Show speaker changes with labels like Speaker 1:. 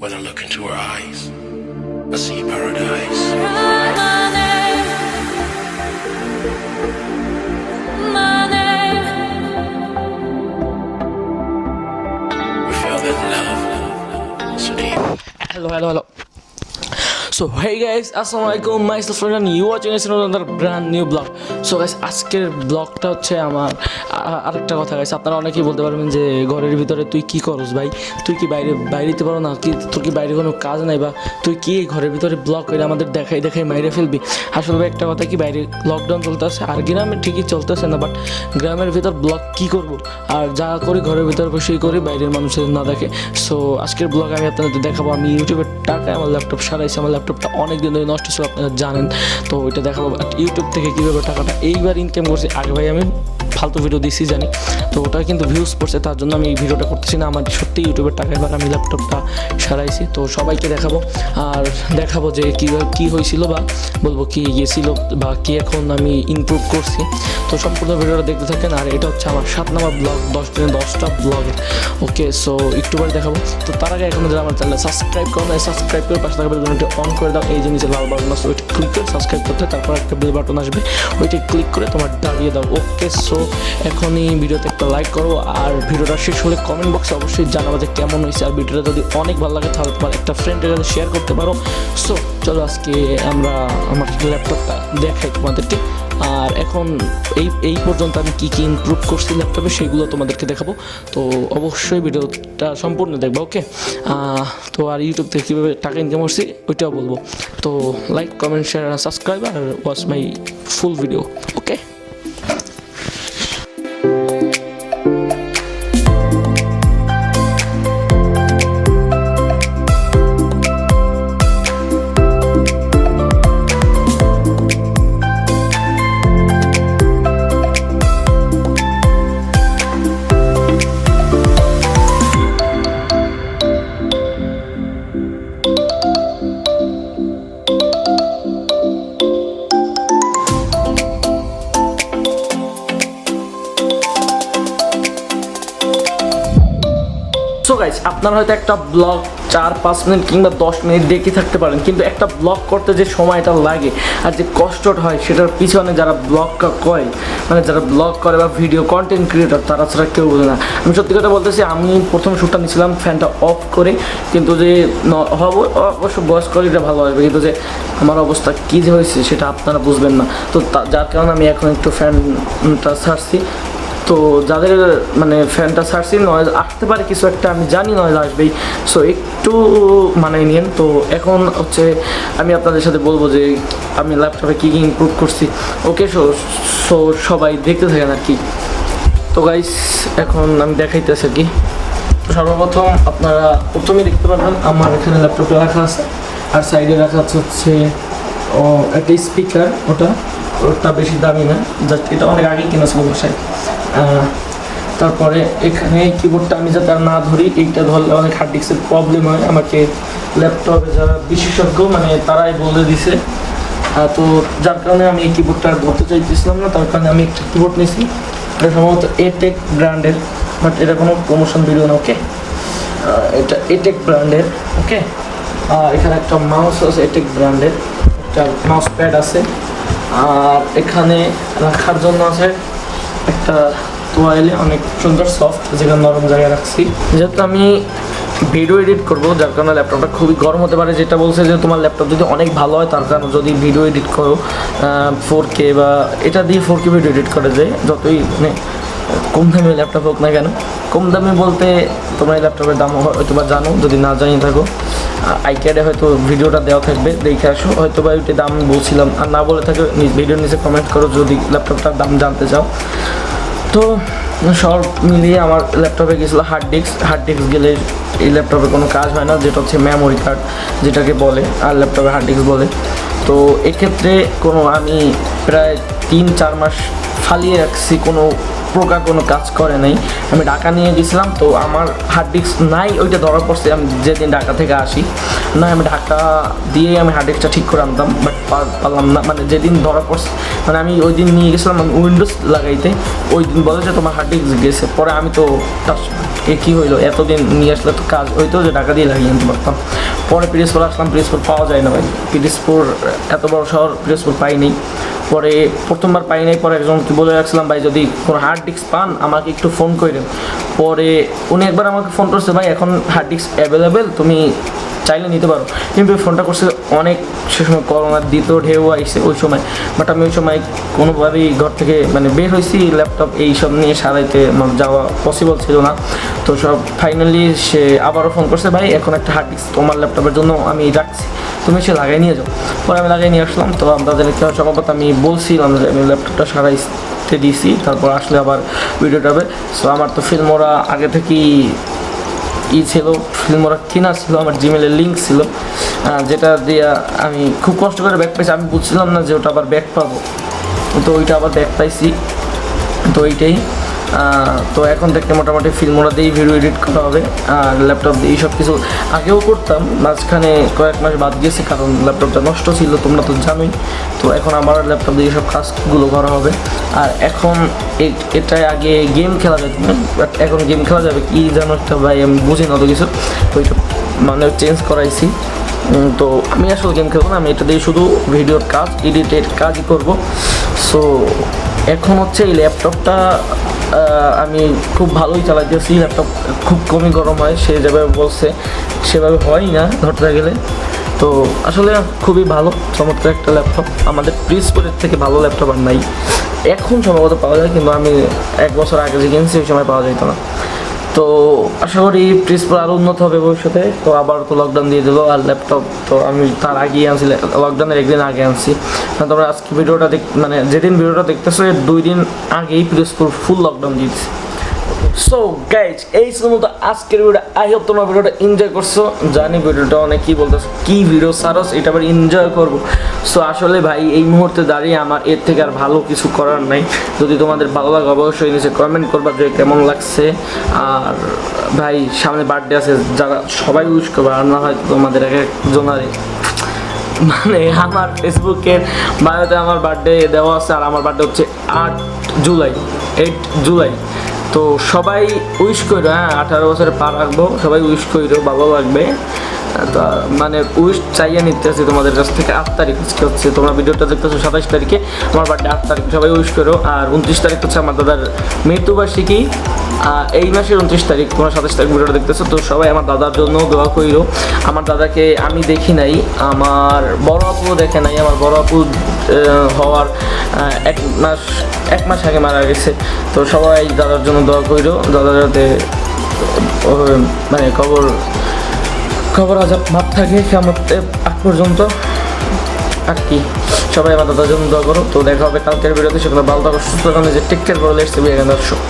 Speaker 1: When I look into her eyes, I see paradise. We feel that love so deep.
Speaker 2: Hello. So hey guys, Assalamualaikum, myself and you watching another brand new vlog. So guys, আজকের ব্লগটা হচ্ছে আমার আরেকটা কথা guys, আপনারা অনেকেই বলতে পারবেন যে ঘরের ভিতরে তুই কি করস ভাই, তুই কি বাইরেতে পারো না, কি তোর কি বাইরে কোনো কাজ নাই, বা তুই কি ঘরের ভিতরে ব্লগ করে আমাদের দেখাই মাইরে ফেলবি। আসলে ভাই একটা কথা কি, বাইরে লকডাউন চলতেছে আর গ্রামে ঠিকই চলতেছে না, বাট গ্রামের ভিতর ব্লগ কি করব, আর যা করি ঘরের ভিতর বসেই করি, বাইরের মানুষের না দেখে। সো আজকের ব্লগ আমি আপনাদের দেখাবো আমি ইউটিউবের টাকায় আমার ল্যাপটপ সারাইছি। আমার ল্যাপটপটা অনেক দিন ধরে নষ্ট ছিল, আপনারা জানেন, তো ওইটা দেখাবো ইউটিউব থেকে কীভাবে টাকাটা এইবার ইনকাম করছি। আগে ভাই আমি ফালতু ভিডিও দিছি জানি, তো ওটা কিন্তু ভিউজ পড়ছে, তার জন্য আমি এই ভিডিওটা করতেছি না। আমার সত্যি ইউটিউবের টাকা এবার আমি ল্যাপটপটা সারাইছি, তো সবাইকে দেখাবো আর দেখাবো যে কী হয়েছিল, বা বলবো কী গিয়েছিল, বা কী এখন আমি ইমপ্রুভ করছি। তো সম্পূর্ণ ভিডিওটা দেখতে থাকেন। আর এটা হচ্ছে আমার 7 নম্বর ব্লগ, 10 দিনে 10টা ব্লগের। ওকে, সো একটু পরে দেখাবো। তো তার আগে এখন যারা আমার চ্যানেল সাবস্ক্রাইব করো না, সাবস্ক্রাইব করে পাশে থাকা বেল বাটনটি অন করে দাও। এই যে নিচে লাল বাটন আছে ওইটা ক্লিক করে সাবস্ক্রাইব করতে, তারপর একটা বেল বাটন আসবে ওইটা ক্লিক করে তোমার দাঁড়িয়ে দাও। ওকে, সো এখনই ভিডিওতে একটা লাইক করো, আর ভিডিওটা শেষ হলে কমেন্ট বক্সে অবশ্যই জানাবো যে কেমন হয়েছে। আর ভিডিওটা যদি অনেক ভালো লাগে তাহলে তোমার একটা ফ্রেন্ডের কাছে শেয়ার করতে পারো। সো চলো আজকে আমরা আমার ল্যাপটপটা দেখাই তোমাদেরকে। আর এখন এই পর্যন্ত আমি কী ইমপ্রুভ করছি ল্যাপটপে সেগুলো তোমাদেরকে দেখাবো, তো অবশ্যই ভিডিওটা সম্পূর্ণ দেখবো। ওকে, তো আর ইউটিউব থেকে কীভাবে টাকা ইনকাম করছি ওইটাও বলবো। তো লাইক, কমেন্ট, শেয়ার, সাবস্ক্রাইব আর watch my full video. Okay, so guys, আপনারা হয়তো একটা ব্লগ 4-5 মিনিট কিংবা 10 মিনিট দেখে থাকতে পারেন, কিন্তু একটা ব্লগ করতে যে সময়টা লাগে আর যে কষ্টটা হয় সেটার পিছনে যারা ব্লগটা করে, মানে যারা ব্লগ করে বা ভিডিও কন্টেন্ট ক্রিয়েটর, তারা ছাড়া কেউ বোঝে না। আমি সত্যি কথা বলতেছি, আমি প্রথম শ্যুটটা নিয়েছিলাম ফ্যানটা অফ করে, কিন্তু যে অবশ্য বয়স কোয়ালিটিটা ভালো আসবে, কিন্তু যে আমার অবস্থা কী যে হয়েছে সেটা আপনারা বুঝবেন না। তো যার কারণে আমি এখন একটু ফ্যানটা ছাড়ছি। তো যাদের মানে ফ্যানটা ছাড়ছি, নয়েজ আসতে পারে কিছু একটা, আমি জানি নয়েজ আসবেই, সো একটু মানায় নিন। তো এখন হচ্ছে আমি আপনাদের সাথে বলবো যে আমি ল্যাপটপে কী ইমপ্রুভ করছি। ওকে, সো সবাই দেখতে থাকেন আর কি। তো গাইস, এখন আমি দেখাইতেছি আর কি। সর্বপ্রথম আপনারা প্রথমেই দেখতে পারবেন আমার এখানে ল্যাপটপে রাখা আছে, আর সাইডে রাখা হচ্ছে একটা স্পিকার, ওটা বেশি দামি না, জাস্ট এটা অনেক আগে কিনা ছিল বাসায়। তারপরে এখানে কিবোর্ডটা আমি যাতে না ধরি, এইটা ধরলে অনেক হার্ড ডিস্কের প্রবলেম হয়। আমাকে ল্যাপটপে যারা বিশেষজ্ঞ মানে তারাই বলে দিছে, তো যার কারণে আমি এই কিবোর্ডটা ধরতে চাইতেছিলাম না, তার কারণে আমি একটা কিবোর্ড নিয়েছি। এটা সম্ভবত এটেক ব্র্যান্ডের, বাট এটা কোনো প্রমোশন ভিডিও না। ওকে, এটা এটেক ব্র্যান্ডের। ওকে, এখানে একটা মাউস আছে এটেক ব্র্যান্ডের, একটা মাউস প্যাড আছে, আর এখানে রাখার জন্য আছে একটা তোয়ালে, অনেক সুন্দর সফট, যেখানে নরম জায়গায় রাখছি। যেহেতু আমি ভিডিও এডিট করবো, যার কারণে ল্যাপটপটা খুবই গরম হতে পারে। যেটা বলছে যে তোমার ল্যাপটপ যদি অনেক ভালো হয়, তার কারণে যদি ভিডিও এডিট করো 4K বা এটা দিয়ে 4K ভিডিও এডিট করা যায়, যতই মানে কম দামি ল্যাপটপ হোক না কেন। কম দামি বলতে তোমার এই ল্যাপটপের দাম হয়তো বা জানো, যদি না জানিয়ে থাকো আইক্যাডে হয়তো ভিডিওটা দেওয়া থাকবে, দেখে আসো। হয়তো বা ওইটা দাম বলছিলাম, আর না বলে থাকে ভিডিওর নিচে কমেন্ট করো যদি ল্যাপটপটার দাম জানতে চাও। তো সব মিলিয়ে আমার ল্যাপটপে গেছিলো হার্ড ডিস্ক গেলে এই ল্যাপটপে কোনো কাজ হয় না, যেটা হচ্ছে মেমোরি কার্ড যেটাকে বলে, আর ল্যাপটপে হার্ড ডিস্ক বলে। তো এক্ষেত্রে আমি প্রায় 3-4 মাস ফালিয়ে রাখছি, কোনো প্রকার কোনো কাজ করে নাই। আমি ঢাকা নিয়ে গেছিলাম, তো আমার হার্ড ডিস্ক নাই, ওইটা ধরা পড়ছে আমি যেদিন ঢাকা থেকে আসি। না, আমি ঢাকা দিয়ে আমি হার্ড ডিস্কটা ঠিক করে আনতাম, বাট পারলাম না। মানে যেদিন ধরা পড়ছে, মানে আমি ওই দিন নিয়ে গেছিলাম আমি উইন্ডোজ লাগাইতে, ওই দিন বলে যে তোমার হার্ড ডিস্ক গেছে। পরে আমি তো কী হইলো, এতদিন নিয়ে আসলে তো কাজ হইতো যে ঢাকা দিয়ে লাগিয়ে আনতে পারতাম। পরে পিরোজপুর আসলাম, পিরোজপুর পাওয়া যায় না ভাই, পিরোজপুর এত বড় শহর, পিরোজপুর পাই নেই। পরে প্রথমবার পাই নাই, পরে একজনকে বলে রাখছিলাম ভাই যদি কোনো হার্ড ডিস্ক পান আমাকে একটু ফোন করেন। পরে উনি একবার আমাকে ফোন করছে, ভাই এখন হার্ড ডিস্ক অ্যাভেলেবেল, তুমি চাইলে নিতে পারো। কিন্তু ওই ফোনটা করছে অনেক, সে সময় করোনার দ্বিতীয় ঢেউ আইসে ওই সময়, বাট আমি ওই সময় কোনোভাবেই ঘর থেকে মানে বের হয়েছি, ল্যাপটপ এইসব নিয়ে সারাইতে আমার যাওয়া পসিবল ছিল না। তো সব ফাইনালি সে আবারও ফোন করছে, ভাই এখন একটা হার্ড ডিস্ক তোমার ল্যাপটপের জন্য আমি রাখছি, তুমি সে লাগাই নিয়ে যাও। পরে আমি লাগাই নিয়ে আসলাম। তো আপনাদের সম্ভবত আমি বলছিলাম যে আমি ল্যাপটপটা সারাইতে দিয়েছি, তারপর আসলে আবার ভিডিওটা হবে। সো আমার তো ফিল্মোরা আগে থেকেই ছিল, ফিল্মোরা কেনা ছিল, আমার জিমেলের লিঙ্ক ছিল, যেটা দিয়ে আমি খুব কষ্ট করে ব্যাক পাইছি। আমি বুঝছিলাম না যে ওটা আবার ব্যাক পাবো, তো ওইটা আবার ব্যাক পাইছি। তো এইটাই, তো এখন থেকে মোটামুটি ফিল্মোরা দিয়েই ভিডিও এডিট করা হবে, আর ল্যাপটপ দিয়ে সব কিছু আগেও করতাম, মাঝখানে কয়েক মাস বাদ গেছে কারণ ল্যাপটপটা নষ্ট ছিল, তোমরা তো জানোই। তো এখন আবার ল্যাপটপ দিয়ে সব কাজগুলো করা হবে। আর এখন এটাই আগে গেম খেলা যেত না, বাট এখন গেম খেলা যাবে কি জানো একটা ভাই, আমি বুঝি না তো কিছু, তো ওইটা মানে চেঞ্জ করাইছি। তো আমি আসলে গেম খেলবো না, আমি এটা দিয়ে শুধু ভিডিওর কাজ, এডিটের কাজই করবো। সো এখন হচ্ছে এই ল্যাপটপটা আমি খুব ভালোই চালাইতেছি, ল্যাপটপ খুব কমই গরম হয়, সে যেভাবে বলছে সেভাবে হয় না ধরতে গেলে। তো আসলে খুবই ভালো চমৎকার একটা ল্যাপটপ, আমাদের পিরোজপুরের থেকে ভালো ল্যাপটপ আর নাই। এখন সম্ভবত পাওয়া যায়, কিন্তু আমি 1 বছর আগে যে কিনছি ওই সময় পাওয়া যেত না। তো আশা করি পিরোজপুর আরও উন্নত হবে ভবিষ্যতে। তো আবার তো লকডাউন দিয়ে দিল, আর ল্যাপটপ তো আমি তার আগেই আনছি, লকডাউনের একদিন আগে আনছি। তোমরা আজকে ভিডিওটা মানে যেদিন ভিডিওটা দেখতেছো এর 2 দিন আগেই পিরোজপুর ফুল লকডাউন দিয়েছে। সো গাইজ, এই ছিল মতো আজকের ভিডিও। আই হোপ তোমরা ভিডিওটা এনজয় করছো। জানি ভিডিওটা অনেক কি বলতেছো, কি ভিডিও সারস, এটা আবার এনজয় করবো। সো আসলে ভাই এই মুহূর্তে দাঁড়িয়ে আমার এর থেকে আর ভালো কিছু করার নাই। যদি তোমাদের ভালো লাগে অবশ্যই নিচে কমেন্ট করবা যে কেমন লাগছে। আর ভাই সামনে বার্থডে আছে, যারা সবাই উইশ করবে, আর না হয় তোমাদের এক একজনারে মানে আমার ফেসবুকের বায়োতে আমার বার্থডে দেওয়া আছে, আর আমার বার্থডে হচ্ছে 8 জুলাই। তো সবাই উইশ করো, হ্যাঁ 18 বছরে পা রাখবো, সবাই উইশ করো, ভালো লাগবে। তো মানে উইশ চাইয়ে নিতে আসছি তোমাদের কাছ থেকে। 8 তারিখ আজকে হচ্ছে, তোমরা ভিডিওটা দেখতেছো 27 তারিখে, আমার বার্থডে 8 তারিখ, সবাই উইশ করো। আর 29 তারিখ হচ্ছে আমার দাদার মৃত্যুবার্ষিকী, এই মাসের 29 তারিখ, তোমরা 27 তারিখ ভিডিওটা দেখতেছো। তো সবাই আমার দাদার জন্য দোয়া কইরো। আমার দাদাকে আমি দেখি নাই, আমার বড় আপুও দেখে নাই, আমার বড় আপু হওয়ার 1 মাস আগে মারা গেছে। তো সবাই দাদার জন্য দোয়া কইরো, দাদা যাতে মানে খবর আজাব মাপ থাকে কিয়ামতের আগ পর্যন্ত আর কি। সবাই আমার দাদার জন্য দোয়া করো। তো দেখা হবে কালকের ভিডিওতে, সেখানে ভালো থাকো, সুস্থ থাকো, যে টেক কেয়ার করে লেটস বি দর্শক।